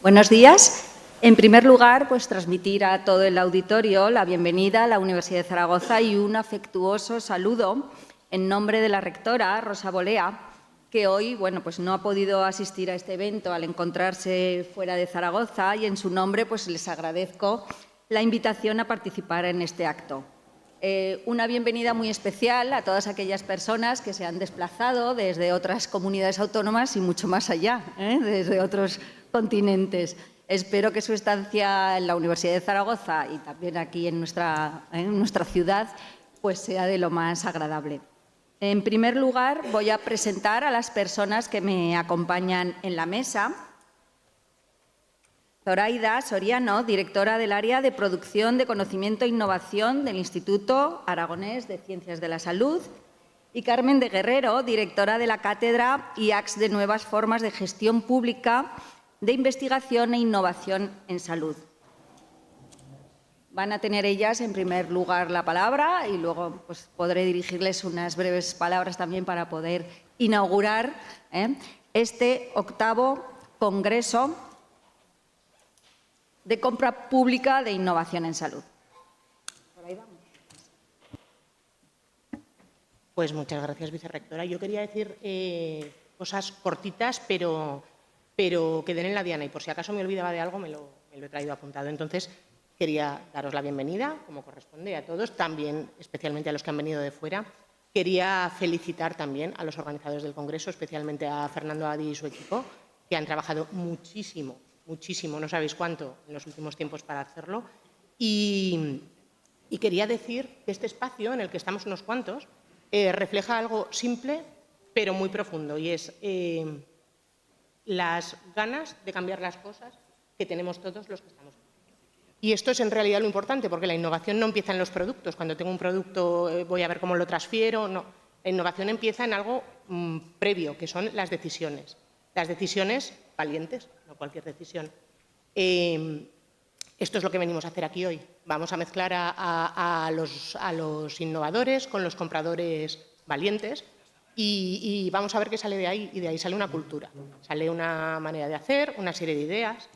Buenos días. En primer lugar, pues transmitir a todo el auditorio la bienvenida a la Universidad de Zaragoza y un afectuoso saludo en nombre de la rectora, Rosa Bolea, que hoy pues no ha podido asistir a este evento al encontrarse fuera de Zaragoza, y en su nombre pues les agradezco la invitación a participar en este acto. Una bienvenida muy especial a todas aquellas personas que se han desplazado desde otras comunidades autónomas y mucho más allá, desde otros continentes. Espero que su estancia en la Universidad de Zaragoza y también aquí en nuestra ciudad pues sea de lo más agradable. En primer lugar, voy a presentar a las personas que me acompañan en la mesa. Zoraida Soriano, directora del Área de Producción de Conocimiento e Innovación del Instituto Aragonés de Ciencias de la Salud, y Carmen de Guerrero, directora de la Cátedra IACS de Nuevas Formas de Gestión Pública de Investigación e Innovación en Salud. Van a tener ellas, en primer lugar, la palabra y luego pues, podré dirigirles unas breves palabras también para poder inaugurar este 8º Congreso de Compra Pública de Innovación en Salud. Pues muchas gracias, vicerrectora. Yo quería decir cosas cortitas, pero que den en la diana, y por si acaso me olvidaba de algo, me lo he traído apuntado. Entonces, quería daros la bienvenida, como corresponde, a todos, también especialmente a los que han venido de fuera. Quería felicitar también a los organizadores del Congreso, especialmente a Fernando Adi y su equipo, que han trabajado muchísimo, no sabéis cuánto, en los últimos tiempos para hacerlo. Y quería decir que este espacio, en el que estamos unos cuantos, refleja algo simple, pero muy profundo, y es las ganas de cambiar las cosas que tenemos todos los que estamos aquí. Y esto es en realidad lo importante, porque la innovación no empieza en los productos. Cuando tengo un producto voy a ver cómo lo transfiero. No, la innovación empieza en algo previo, que son las decisiones. Las decisiones valientes, no cualquier decisión. Esto es lo que venimos a hacer aquí hoy. Vamos a mezclar a los innovadores con los compradores valientes y vamos a ver qué sale de ahí. Y de ahí sale una cultura, sale una manera de hacer, una serie de ideas.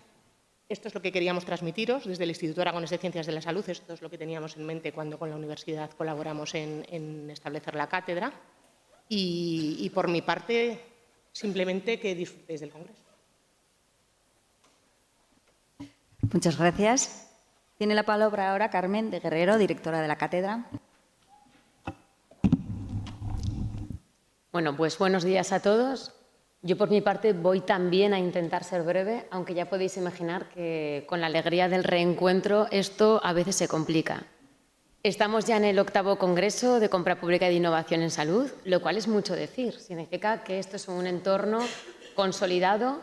Esto es lo que queríamos transmitiros desde el Instituto Aragonés de Ciencias de la Salud. Esto es lo que teníamos en mente cuando con la universidad colaboramos en establecer la cátedra. Y por mi parte, simplemente que disfrutéis del Congreso. Muchas gracias. Tiene la palabra ahora Carmen de Guerrero, directora de la cátedra. Bueno, pues buenos días a todos. Yo, por mi parte, voy también a intentar ser breve, aunque ya podéis imaginar que con la alegría del reencuentro esto a veces se complica. Estamos ya en el 8º Congreso de Compra Pública de Innovación en Salud, lo cual es mucho decir. Significa que esto es un entorno consolidado.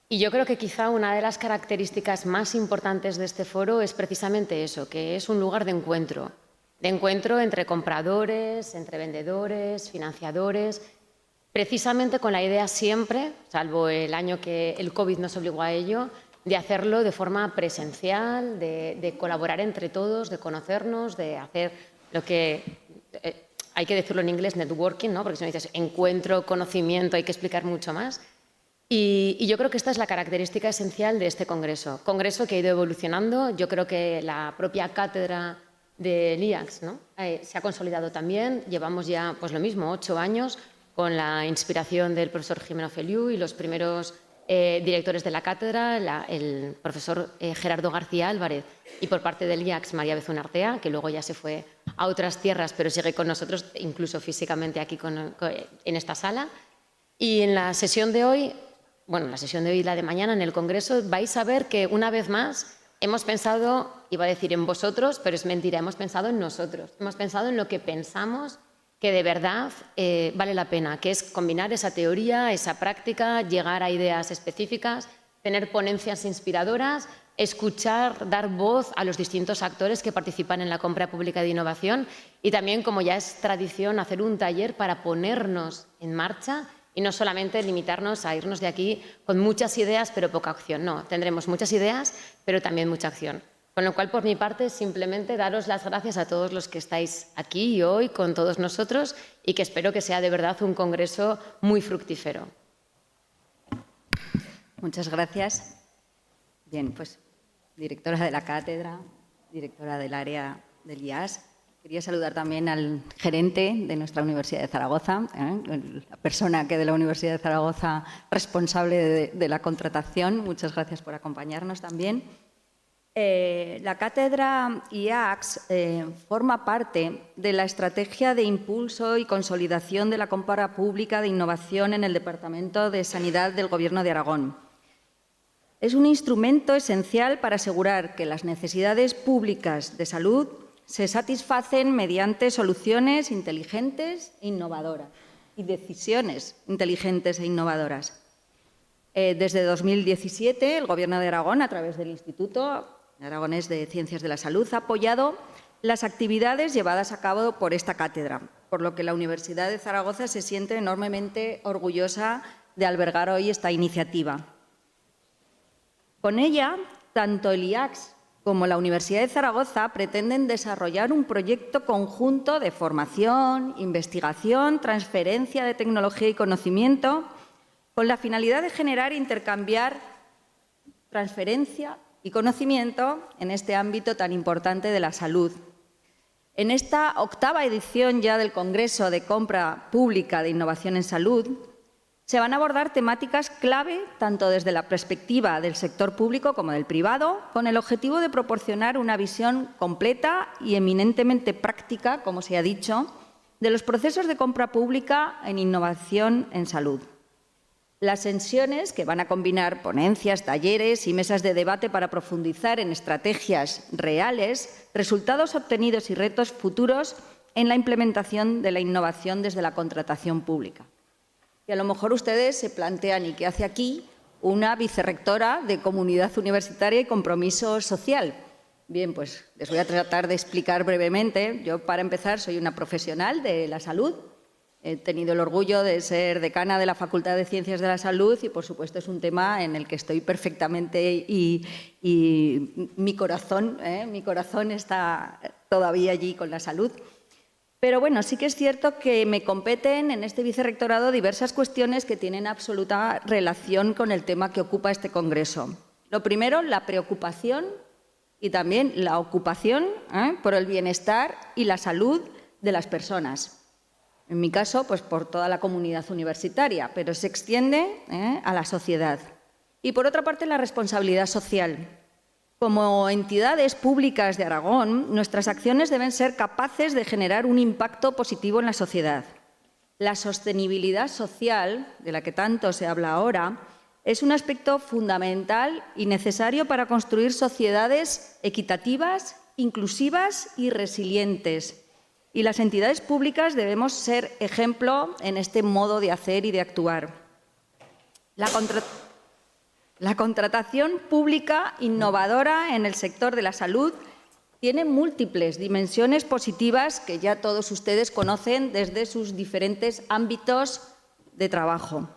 Y yo creo que quizá una de las características más importantes de este foro es precisamente eso, que es un lugar de encuentro entre compradores, entre vendedores, financiadores, precisamente con la idea siempre, salvo el año que el COVID nos obligó a ello, de hacerlo de forma presencial, de colaborar entre todos, de conocernos, de hacer lo que hay que decirlo en inglés, networking, ¿no? Porque si no dices encuentro, conocimiento, hay que explicar mucho más. Y yo creo que esta es la característica esencial de este congreso. Congreso que ha ido evolucionando. Yo creo que la propia cátedra del IACS, ¿no? Se ha consolidado también. Llevamos ya, pues lo mismo, 8 años con la inspiración del profesor Jimeno Feliu y los primeros directores de la cátedra, el profesor Gerardo García Álvarez, y por parte del IACS María Bezún Artea, que luego ya se fue a otras tierras, pero sigue con nosotros, incluso físicamente aquí en esta sala. Y en la sesión de hoy, la sesión de hoy y la de mañana en el Congreso, vais a ver que una vez más hemos pensado, iba a decir en vosotros, pero es mentira, hemos pensado en nosotros. Hemos pensado en lo que pensamos que de verdad vale la pena, que es combinar esa teoría, esa práctica, llegar a ideas específicas, tener ponencias inspiradoras, escuchar, dar voz a los distintos actores que participan en la compra pública de innovación y también, como ya es tradición, hacer un taller para ponernos en marcha y no solamente limitarnos a irnos de aquí con muchas ideas pero poca acción. No, tendremos muchas ideas pero también mucha acción. Con lo cual, por mi parte, simplemente daros las gracias a todos los que estáis aquí y hoy con todos nosotros y que espero que sea de verdad un congreso muy fructífero. Muchas gracias. Bien, pues directora de la cátedra, directora del área del IAS. Quería saludar también al gerente de nuestra Universidad de Zaragoza, la persona que de la Universidad de Zaragoza responsable de la contratación. Muchas gracias por acompañarnos también. La cátedra IACS forma parte de la estrategia de impulso y consolidación de la compra pública de innovación en el Departamento de Sanidad del Gobierno de Aragón. Es un instrumento esencial para asegurar que las necesidades públicas de salud se satisfacen mediante soluciones inteligentes e innovadoras y decisiones inteligentes e innovadoras. Desde 2017, el Gobierno de Aragón, a través del Instituto Aragonés de Ciencias de la Salud, ha apoyado las actividades llevadas a cabo por esta cátedra, por lo que la Universidad de Zaragoza se siente enormemente orgullosa de albergar hoy esta iniciativa. Con ella, tanto el IACS como la Universidad de Zaragoza pretenden desarrollar un proyecto conjunto de formación, investigación, transferencia de tecnología y conocimiento, con la finalidad de generar e intercambiar transferencia y conocimiento en este ámbito tan importante de la salud. En esta 8ª edición ya del Congreso de Compra Pública de Innovación en Salud, se van a abordar temáticas clave tanto desde la perspectiva del sector público como del privado, con el objetivo de proporcionar una visión completa y eminentemente práctica, como se ha dicho, de los procesos de compra pública en innovación en salud. Las sesiones, que van a combinar ponencias, talleres y mesas de debate para profundizar en estrategias reales, resultados obtenidos y retos futuros en la implementación de la innovación desde la contratación pública. Y a lo mejor ustedes se plantean, ¿y qué hace aquí una vicerrectora de Comunidad Universitaria y Compromiso Social? Bien, pues les voy a tratar de explicar brevemente. Yo, para empezar, soy una profesional de la salud. He tenido el orgullo de ser decana de la Facultad de Ciencias de la Salud y, por supuesto, es un tema en el que estoy perfectamente y mi corazón está todavía allí con la salud. Pero bueno, sí que es cierto que me competen en este vicerrectorado diversas cuestiones que tienen absoluta relación con el tema que ocupa este congreso. Lo primero, la preocupación y también la ocupación por el bienestar y la salud de las personas. En mi caso, pues por toda la comunidad universitaria, pero se extiende a la sociedad. Y por otra parte, la responsabilidad social. Como entidades públicas de Aragón, nuestras acciones deben ser capaces de generar un impacto positivo en la sociedad. La sostenibilidad social, de la que tanto se habla ahora, es un aspecto fundamental y necesario para construir sociedades equitativas, inclusivas y resilientes. Y las entidades públicas debemos ser ejemplo en este modo de hacer y de actuar. La contratación pública innovadora en el sector de la salud tiene múltiples dimensiones positivas que ya todos ustedes conocen desde sus diferentes ámbitos de trabajo,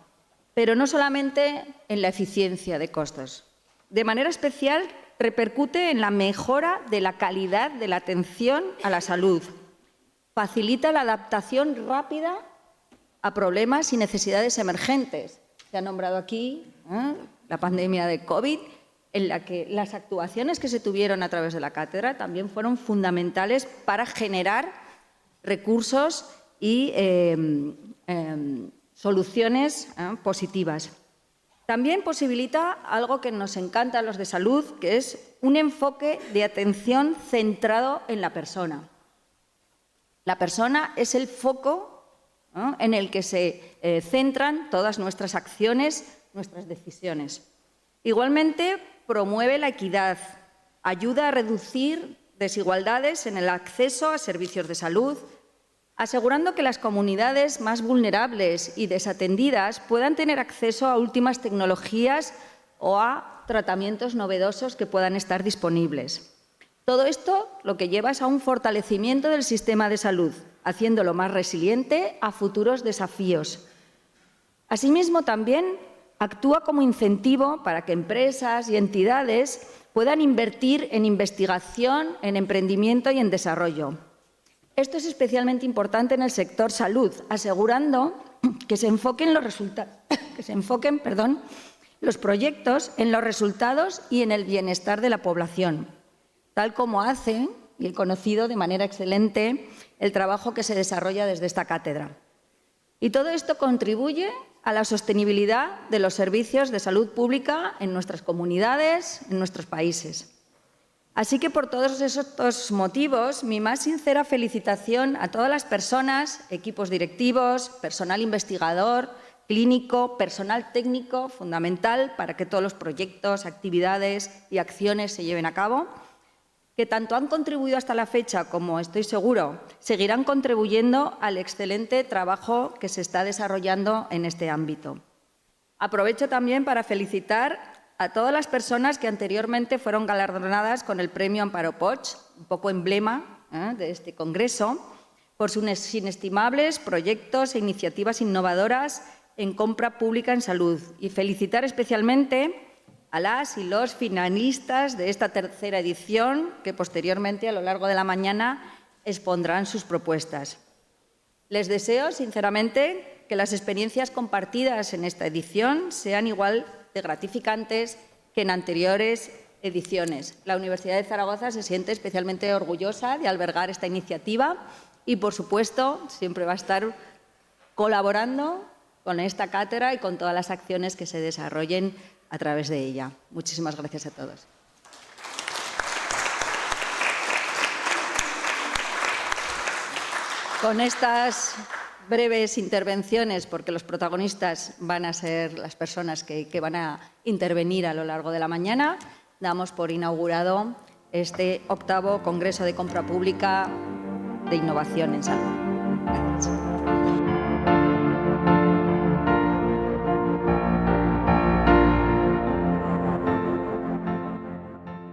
pero no solamente en la eficiencia de costos. De manera especial, repercute en la mejora de la calidad de la atención a la salud, facilita la adaptación rápida a problemas y necesidades emergentes. Se ha nombrado aquí la pandemia de COVID, en la que las actuaciones que se tuvieron a través de la cátedra también fueron fundamentales para generar recursos y soluciones positivas. También posibilita algo que nos encanta a los de salud, que es un enfoque de atención centrado en la persona. La persona es el foco en el que se centran todas nuestras acciones, nuestras decisiones. Igualmente, promueve la equidad, ayuda a reducir desigualdades en el acceso a servicios de salud, asegurando que las comunidades más vulnerables y desatendidas puedan tener acceso a últimas tecnologías o a tratamientos novedosos que puedan estar disponibles. Todo esto lo que lleva es a un fortalecimiento del sistema de salud, haciéndolo más resiliente a futuros desafíos. Asimismo, también actúa como incentivo para que empresas y entidades puedan invertir en investigación, en emprendimiento y en desarrollo. Esto es especialmente importante en el sector salud, asegurando que se enfoquen los proyectos en los resultados y en el bienestar de la población, tal como hace, y he conocido de manera excelente, el trabajo que se desarrolla desde esta cátedra. Y todo esto contribuye a la sostenibilidad de los servicios de salud pública en nuestras comunidades, en nuestros países. Así que por todos estos motivos, mi más sincera felicitación a todas las personas, equipos directivos, personal investigador, clínico, personal técnico, fundamental para que todos los proyectos, actividades y acciones se lleven a cabo, que tanto han contribuido hasta la fecha como, estoy seguro, seguirán contribuyendo al excelente trabajo que se está desarrollando en este ámbito. Aprovecho también para felicitar a todas las personas que anteriormente fueron galardonadas con el Premio Amparo Poch, un poco emblema de este congreso, por sus inestimables proyectos e iniciativas innovadoras en compra pública en salud. Y felicitar especialmente a las y los finalistas de esta tercera edición, que posteriormente, a lo largo de la mañana, expondrán sus propuestas. Les deseo, sinceramente, que las experiencias compartidas en esta edición sean igual de gratificantes que en anteriores ediciones. La Universidad de Zaragoza se siente especialmente orgullosa de albergar esta iniciativa y, por supuesto, siempre va a estar colaborando con esta cátedra y con todas las acciones que se desarrollen a través de ella. Muchísimas gracias a todos. Con estas breves intervenciones, porque los protagonistas van a ser las personas que van a intervenir a lo largo de la mañana, damos por inaugurado este 8º Congreso de Compra Pública de Innovación en Salud. Gracias.